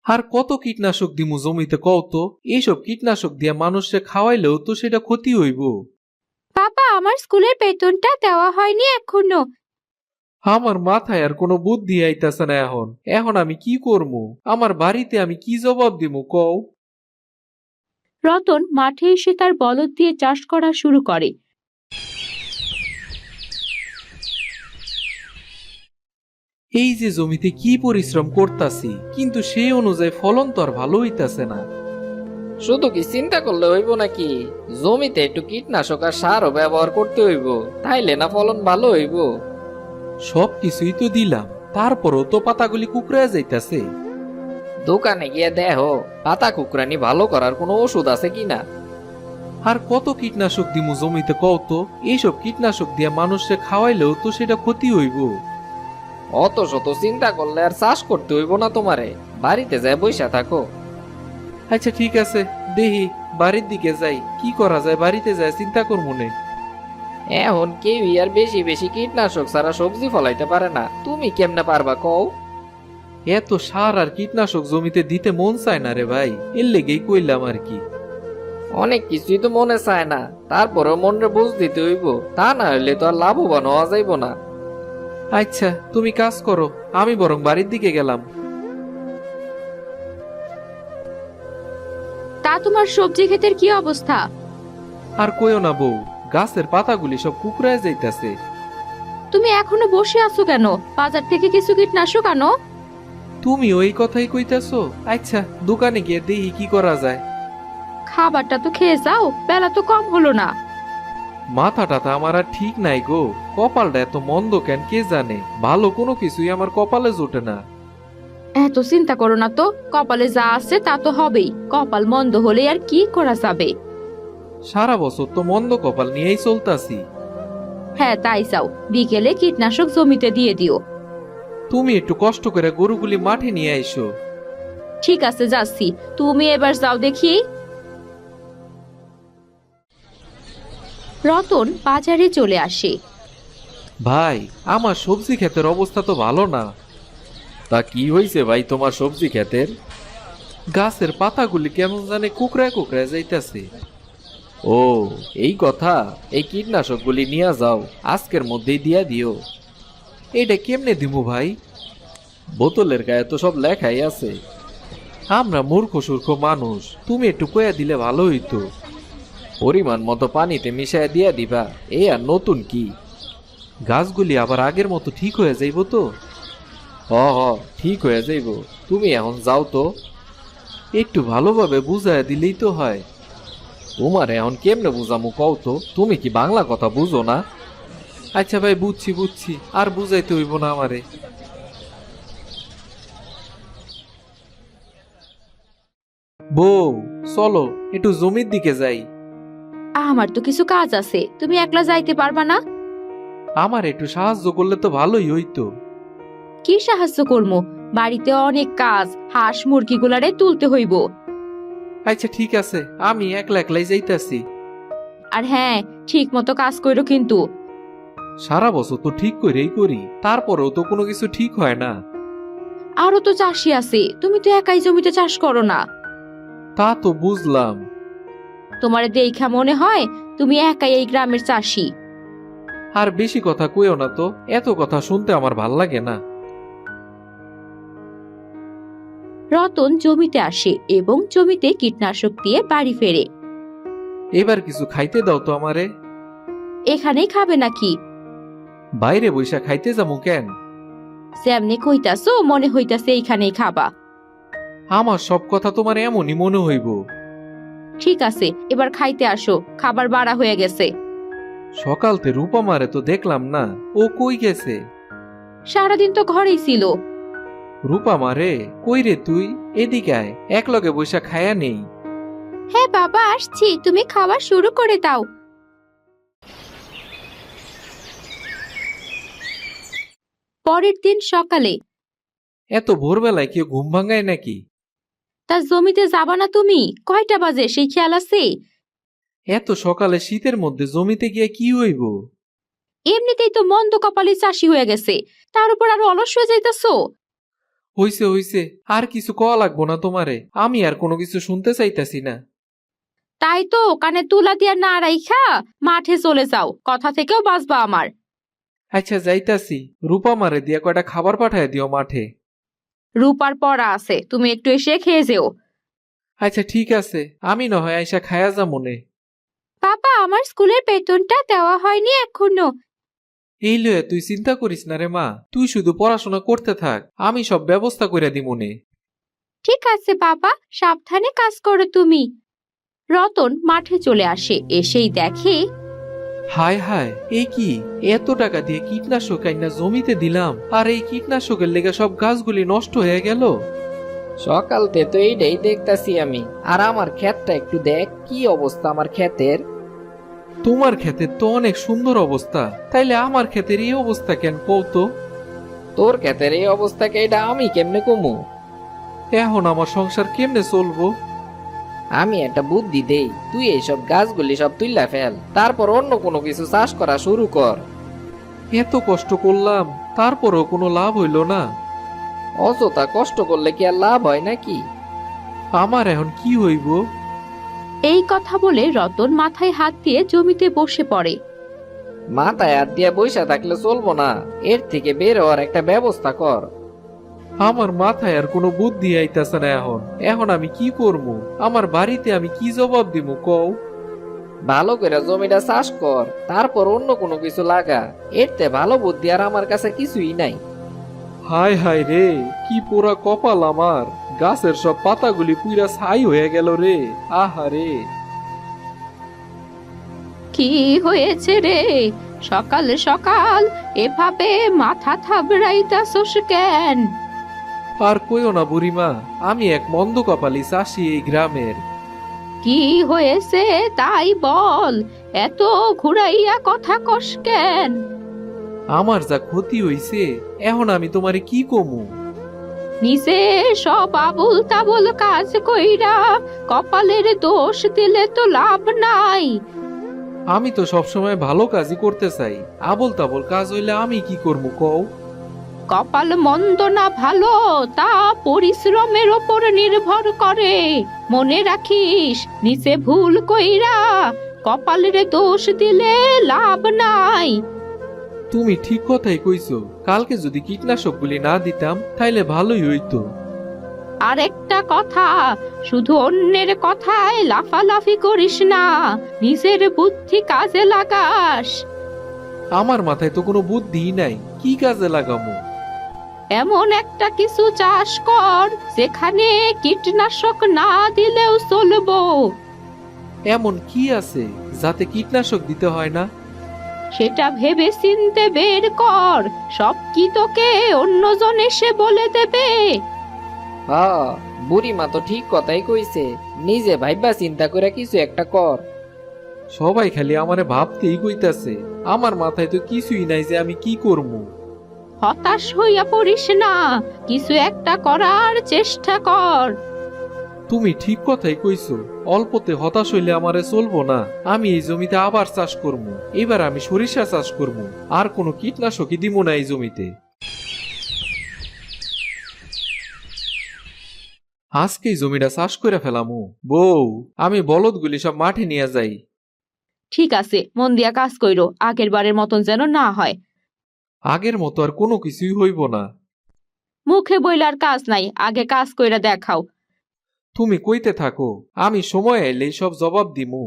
আর কত কীটনাশক দিমু জমিতে কও তো? এইসব কীটনাশক দিয়ে মানুষে খাওয়াইলেও তো সেটা ক্ষতি হইব। বাবা, আমার স্কুলের বেতনটা দেওয়া হয়নি এখনো। আমার মাথায় আর কোনো বুদ্ধি আইতাছে না। এখন এখন আমি কি করবো? আমার বাড়িতে আমি কি জবাব দিমু কও? রতন মাঠে এসে তার বলদ দিয়ে চাষ করা শুরু করে। এই যে জমিতে কি পরিশ্রম করতাছি, কিন্তু সেই অনুযায়ী ফলন তো আর ভালো হইতাছে না। শুধু কি চিন্তা করলে হইব নাকি? জমিতে একটু কীটনাশক আর সারও ব্যবহার করতে হইব, তাইলে না ফলন ভালো হইব। সব কিছুই তো দিলাম, তারপরও তো পাতাগুলি কুকড়ে যাইতাছে। দোকানে গিয়ে দেখো পাতা কুকরানি ভালো করার কোনো ওষুধ আছে কিনা। আর কত কীটনাশক দিমু জমিতে কও তো? এইসব কীটনাশক দিয়ে মানুষে খাওয়াইলেও তো সেটা ক্ষতি হইব। অত শত চিন্তা করলে আর চাষ করতে হইব না তোমারে, বাড়িতে যায় বইসা থাকো। আচ্ছা ঠিক আছে, দেখি বাড়ির দিকে যাই, কি করা যায় বাড়িতে যায় চিন্তা করবো নে। এখন কেউই আর বেশি বেশি কীটনাশক ছাড়া সবজি ফলাইতে পারে না, তুমি কেমনে পারবা কও? এত সার আর কীটনাশক জমিতে দিতে মন চায় না রে ভাই, এর লেগেই কইলাম আর কি। অনেক কিছুই তো মনে চায় না, তারপরেও মনে বুঝ দিতে হইব, তা না হইলে তো আর লাভবান হওয়া যাইব না। আচ্ছা তুমি কাজ করো, আমি বরং বাড়ির দিকে গেলাম। তা তোমার সবজি ক্ষেতের কি অবস্থা? আর কইও না বউ, গাছের পাতাগুলি সব কুকড়ায় যাইতাছে। তুমি এখনো বসে আছো কেন? বাজার থেকে কিছু কীটনাশক আনো। তুমি ওই কথাই কইতাছো? আচ্ছা দোকানে গিয়ে দেখি কি করা যায়। খাবারটা তো খেয়ে যাও, বেলা তো কম হলো না। মাথাটা তো আমার আর ঠিক নাই গো, কপালটা এত মন্দ কেন কে জানে, ভালো কোনো কিছুই আমার কপালে জোটে না। এত চিন্তা করো না তো, কপালে যা আছে তা তো হবেই। কপাল মন্দ হলে আর কি করা যাবে। সারা বছর তো মন্দ কপাল নিয়েই চলতাছি। হ্যাঁ তাই চাও, বিকেলে কীটনাশক জমিতে দিয়ে দিও। তুমি একটু কষ্ট করে গরুগুলি মাঠে নিয়ে আইসো। ঠিক আছে যাচ্ছি, তুমি এবার যাও দেখি। রতন বাজারে চলে আসে। ভাই, আমার সবজি ক্ষেতের অবস্থা তো ভালো না। তা কি হইছে ভাই তোমার সবজি ক্ষেতের? গাছের পাতাগুলি কেমন জানে কুকড়ায় কুকড়ায় যাইতাছে। ও, এই কথা। এই কীটনাশকগুলি নিয়ে যাও, আজকের মধ্যেই দিয়া দিও। এটা কেমনে দিমু ভাই? বোতলের গায়ে তো সব লেখাই আছে। আমরা মূর্খ সূর্খ মানুষ, তুমি একটু কয়া দিলে ভালো হইতো। পরিমাণ মতো পানিতে মিশায় দিয়া দিবা, এই আর নতুন কি। গাছগুলি আবার আগের মতো ঠিক হয়ে যাইব তো? হ হ, ঠিক হয়ে যাইব। তুমি এখন যাও তো। একটু ভালোভাবে বুঝাইয়া দিলেই তো হয়। তোমার এখন কেমনে বুঝামু কও তো? তুমি কি বাংলা কথা বুঝো না? আচ্ছা ভাই, বুঝছি বুঝছি, আর বুঝাইতে হইব না আমারে। বউ, চলো একটু জমির দিকে যাই। আমার তো কিছু কাজ আছে, তুমি একলা যাইতে পারবা না? আমার একটু সাহায্য করলে তো ভালোই হইতো। কি সাহায্য করবো? বাড়িতে অনেক কাজ, হাঁস মুরগিগুলারে তুলতে হইব। আচ্ছা ঠিক আছে, আমি একলা একলাই যাইতাছি। আর হ্যাঁ, ঠিক মতো কাজ করো কিন্তু। সারা বছর তো ঠিক করেই করি, তারপরেও তো কোনো কিছু ঠিক হয় না। আরো তো চাষি আছে, তুমি তো একাই জমিতে চাষ করো না। তা তো বুঝলাম। তোমার দেখা মনে হয় তুমি একাই এই গ্রামের চাষি। আর বেশি কথা কইও না তো, এত কথা শুনতে আমার ভাল লাগে না। রতন জমিতে আসে এবং জমিতে কীটনাশক দিয়ে বাড়ি ফেরে। এবার কিছু খাইতে দাও তো আমারে। এখানেই খাবে নাকি? বাইরে বইসা খাইতে যাবো কেন? যেমনি কইতাছো মনে হইতাছে এইখানেই খাবা। আমার সব কথা তোমার এমনই মনে হইব। ঠিক আছে, এবার খাইতে আসো, খাবার বাড়া হয়ে গেছে। সকালতে রূপা মারে তো দেখলাম না, ও কই গেছে? সারাদিন তো ঘরেই ছিল। রূপা মারে, কই রে তুই? এদিকে আয়, এক লগে বইসা খায়া নেই। হ্যাঁ বাবা, আসছি, তুমি খাওয়া শুরু করে দাও। পরের দিন সকালে। এত ভোরবেলায় কেউ ঘুম ভাঙায় নাকি? তা জমিতে যাবা না তুমি? কয়টা বাজে সেই খেয়াল আছে? এত সকালে শীতের মধ্যে জমিতে গিয়ে কি হইব? এমনিতেই তো মন্দ কপালে চাষি হয়ে গেছে, তার উপর আরো অলস হয়ে যাইতাছো। হইছে হইছে, আর কিছু কওয়া লাগবো না তোমারে, আমি আর কোনো কিছু শুনতে চাইতাছি না। তাই তো কানে তুলা দিয়া না রাইখা মাঠে চলে যাও, কথা থেকেও বাঁচবা আমার। আচ্ছা যাইতাছি, রূপা মারে দিয়া কয়টা খাবার পাঠায় দিও মাঠে। রূপার পড়া আছে, তুমি একটু এসে খেয়ে যেও। আচ্ছা ঠিক আছে, আমি না হয় আইসা খায়া যা মনে। বাবা, আমার স্কুলের বেতনটা দেওয়া হয়নি এখনো। এই লয়ে তুই চিন্তা করিস না রে মা, তুই শুধু পড়াশোনা করতে থাক, আমি সব ব্যবস্থা করে দিমুনে। ঠিক আছে বাবা, সাবধানে কাজ করো তুমি। রতন মাঠে চলে আসে, এসেই দেখে হায় হায়, এই কি, এত টাকা দিয়ে কীটনাশক আইনা জমিতে দিলাম, আর এই কীটনাশকের লেগে সব গাছগুলি নষ্ট হয়ে গেল। সকালতে তো এইটাই দেখতাছি আমি। আর আমার ক্ষেতটা একটু দেখ, কি অবস্থা আমার ক্ষেতের। তোমার ক্ষেতের তো অনেক সুন্দর অবস্থা, তাইলে আমার ক্ষেতের এই অবস্থা কেন কৌতো? তোর ক্ষেতের এই অবস্থাকে এটা আমি কেমনে কমু? এখন আমার সংসার কেমনে চলবো? আমি একটা বুদ্ধি দেই, তুই এইসব গাছগুলি সব তুইলা ফেল, তারপর অন্য কোনো কিছু চাষ করা শুরু কর। এত কষ্ট করলাম, তারপরও কোনো লাভ হইল না। অযথা কষ্ট করলে কি আর লাভ হয় নাকি? আমার এখন কি হইব? এই কথা বলে রতন মাথায় হাত দিয়ে জমিতে বসে পড়ে। মাথায় হাত দিয়ে বইসা থাকলে চলবো না, এর থেকে বের হওয়ার একটা ব্যবস্থা কর। আমার মাথায় আর কোনো বুদ্ধি আইতাছে না। এখন আমি কি করবো? আমার বাড়িতে আমি কি জবাব দিব কও? ভালো করে জমিটা চাষ কর, তারপর অন্য কোনো কিছু লাগা। এরতে ভালো বুদ্ধি আর আমার কাছে কিছুই নাই। হায় হায় রে, কি পোড়া কপাল আমার, গাছের সব পাতাগুলি পুইরা ছাই হয়ে গেল রে। আহারে, কি হয়েছে রে? সকাল সকাল এভাবে মাথা থাবড়াইতাছস কেন? আর কইও না বুড়িমা, আমি এক মন্দ কপালি চাষি এই গ্রামের। কি হয়েছে তাই বল, এত ঘুরাইয়া কথা কস কেন? আমার যা ক্ষতি হইছে, এখন আমি তোমারে কি কমু? নিজে সব আবুল তাবুল কাজ কইরা কপালের দোষ দিলে তো লাভ নাই। আমি তো সবসময় ভালো কাজই করতে চাই, আবল তাবল কাজ হইলে আমি কি করবো কও? কপাল মন্দ না ভালো তা পরিশ্রমের ওপর নির্ভর করে। মনে রাখিস, নিচে ভুল কইরা কপালের দোষ দিলে লাভ নাই। তুমি ঠিক কথাই কইছো, কালকে যদি কীটনাশকগুলি না দিতাম তাইলে ভালোই হইতো। আরেকটা কথা, শুধু অন্যের কথায় লাফালাফি করিস না, নিজের বুদ্ধি কাজে লাগাস। আমার মাথায় তো কোনো বুদ্ধিই নাই, কি কাজে লাগামু? এমন একটা কিছু চাষ কর যেখানে কীটনাশক না দিলেও চলবো। এমন কি আছে যাতে কীটনাশক দিতে হয় না? সেটা ভেবে চিনতে বের কর, সব কি তোকে অন্যজন এসে বলে দেবে? হ্যাঁ, বুড়িমা তো ঠিক কথাই কইছে, নিজে ভাইবা চিন্তা করে কিছু একটা কর। সবাই খালি আমারে ভাবতেই কইতাছে, আমার মাথায় তো কিছুই নাই যে আমি কি করবো। হতাশ হইয়া পড়িস না, কিছু একটা করার চেষ্টা কর। তুমি ঠিক কথাই কইছো, অল্পতে হতাশ হইলে আমারে চলবো না। আমি এই জমিতে আবার চাষ করবো, এবার আমি সরিষা চাষ করবো, আর কোনো কীটনাশকই দিব না এই জমিতে। আজকেই জমিটা চাষ করে ফেলামু। বউ, আমি বলদগুলি সব মাঠে নিয়ে যাই। ঠিক আছে, মন দিয়া কাজ কইরো, আগের বারের মতন যেন না হয়। আগের মতো আর কোনো কিছুই হইব না। মুখে বইলার কাজ নাই, আগে কাজ কইরা দেখাও। তুমি কইতে থাকো, আমি সময় এলেই সব জবাব দিমু।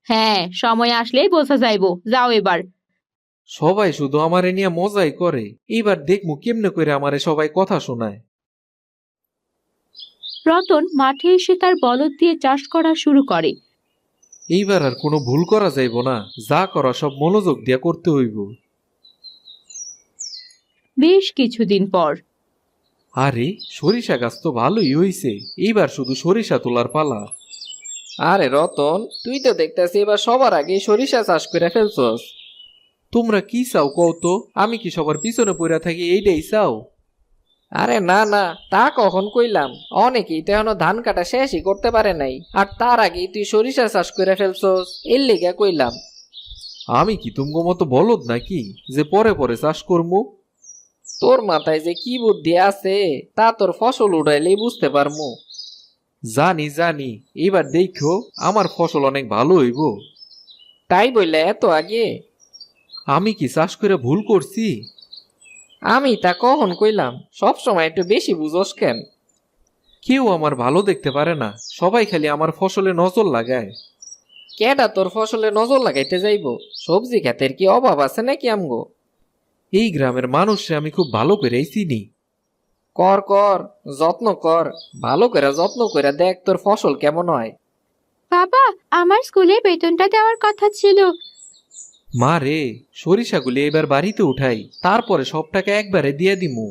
হ্যাঁ, সময় আসলেই বোঝা যাইবো, যাও এবার। সবাই শুধু আমারে নিয়ে মজাই করে, এইবার দেখমু কেমনে করে আমারে সবাই কথা শোনায়। রতন মাঠে এসে তার বলদ দিয়ে চাষ করা শুরু করে। এইবার আর কোনো ভুল করা যাইব না, যা করা সব মনোযোগ দিয়া করতে হইব। বেশ কিছুদিন পর আরে, সরিষা গাছ তো ভালোই হইছে, এইবার শুধু সরিষা তোলার পালা। আরে রতন, তুই তো দেখতেছি এবার সবার আগে সরিষা চাষ করে ফেলছস। তোমরা কি চাও কও তো? আমি কি সবার পিছনে পড়ে থাকি এইটাই চাও? আরে না না, তা কখন কইলাম? অনেকেই তো এখনো ধান কাটা শেষই করতে পারে নাই, আর তার আগেই তুই সরিষা চাষ করে ফেলছস, এর লেগে কইলাম। আমি কি তুমগো মতো বলদ নাকি যে পরে পরে চাষ করবো? তোর মাথায় যে কি বুদ্ধি আছে তা তোর ফসল উঠাইলেই বুঝতে পারমু। জানি জানি, এবার দেখো আমার ফসল অনেক ভালো হইব। তাই বললে এত আগে? আমি কি চাষ করে ভুল করছি? আমি তা কখন কইলাম? সব সময় একটু বেশি বুঝোস কেন? কেউ আমার ভালো দেখতে পারে না, সবাই খালি আমার ফসলে নজর লাগায়। কেডা তোর ফসলে নজর লাগাইতে যাইব? সবজি ক্ষেতের কি অভাব আছে নাকি আমগো? এই গ্রামের মানুষে আমি খুব ভালো করেই চিনি। কর কর, যত্ন কর, ভালো করে যত্ন করে দেখ তোর ফসল কেমন হয়। বাবা, আমার স্কুলে বেতনটা দেওয়ার কথা ছিল। মা রে, সরিষাগুলি এবার বাড়িতে উঠাই, তারপরে সব টাকা একবারে দিয়ে দিমু।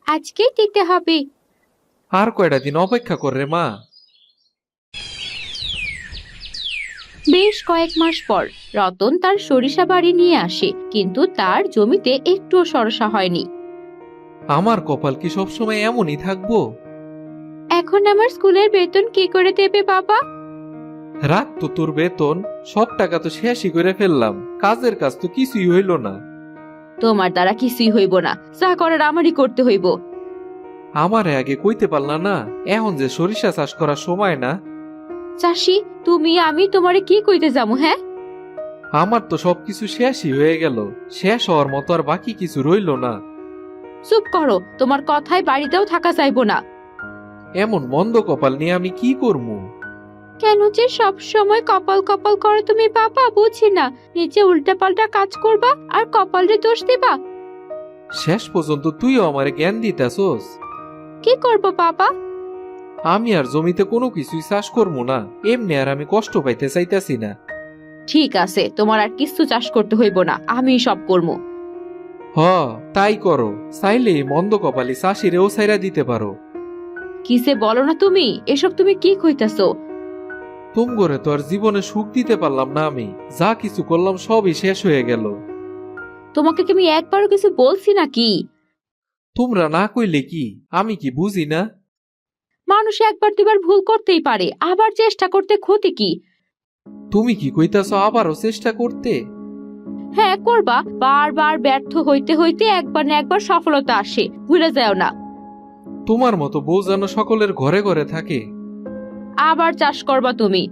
আজকেই দিতে হবে। আর কয়টা দিন অপেক্ষা কর রে মা। বেশ কয়েক মাস পর রতন তার সরিষা বাড়ি নিয়ে আসে, কিন্তু তার জমিতে একটুও সরষা হয়নি। আমার কপাল কি সবসময় এমনই থাকবো? এখন আমার স্কুলের বেতন কি করে দেবে বাবা? রাখ তো তোর বেতন, সব টাকা তো শেষই করে ফেললাম, কাজের কাজ তো কিছুই হইল না। তোমার দ্বারা কিছুই হইব না, যা করার আমারই করতে হইব। আমারে আগে কইতে পারলা না, এখন যে সরিষা চাষ করার সময় না। চাষি, তুমি আমি তোমারে কি কইতে যাবো? হ্যাঁ, আমার তো সবকিছু শেষই হয়ে গেল, শেষ হওয়ার মতো আর বাকি কিছু রইল না। চুপ করো, তোমার কথায় বাড়িতেও থাকা যাইবো না। এমন মন্দ কপাল নিয়ে আমি কি করবো? কেন যে সব সময় কপাল কপাল করো তুমি বাবা, বুঝি না। নিচে উল্টা পাল্টা কাজ করবা আর কপালে দোষ দিবা। শেষ পর্যন্ত তুইও আমারে জ্ঞান দিতাছস। কি করব বাবা? আমি আর জমিতে কোনো কিছুই চাষ করবো না, এমনি আর আমি কষ্ট পাইতে চাইতাছি না। ঠিক আছে, তোমার আর কিছু চাষ করতে হইব না, আমি সব করবো। হ, তাই করো, চাইলে এই মন্দ কপালি চাষিরেও ছাইরা দিতে পারো। কিসে বলো না তুমি, এসব তুমি কি কইতাছো? তুম করে তো আর জীবনে সুখ দিতে পারলাম না, আমি যা কিছু করলাম সবই শেষ হয়ে গেল। তোমাকে কি আমি একবারও কিছু বলছি নাকি? তোমরা না কইলে কি আমি কি বুঝি না? মানুষ একবার দুবার ভুল করতেই পারে, আবার চেষ্টা করতে ক্ষতি কি? তুমি কি কইতাছো আবারও চেষ্টা করতে? হ্যাঁ করবা, বারবার ব্যর্থ হইতে হইতে একবার না একবার সফলতা আসে, ভুলে যাও না। তোমার মতো বউ যেন সকলের ঘরে ঘরে থাকে। আবার চাষ করবা তুমি।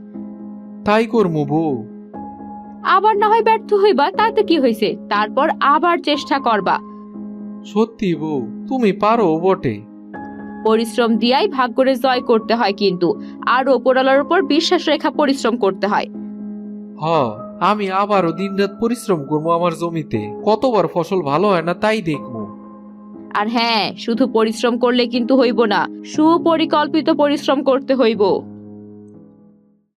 তাই করমু বউ। আবার না হয় ব্যর্থ হইবা, তাতে কি হইছে, তারপর আবার চেষ্টা করবা। সত্যি বউ, তুমি পারো বটে। পরিশ্রম দিয়াই ভাগ্যরে জয় করতে হয়, কিন্তু আর ওপরওয়ালার উপর বিশ্বাস রেখা পরিশ্রম করতে হয়। হ, আমি আবারও দিনরাত পরিশ্রম করবো আমার জমিতে, কতবার ফসল ভালো হয় না তাই দেখবো। আর হ্যাঁ, শুধু পরিশ্রম করলে কিন্তু হইব না, সুপরিকল্পিত পরিশ্রম করতে হইব।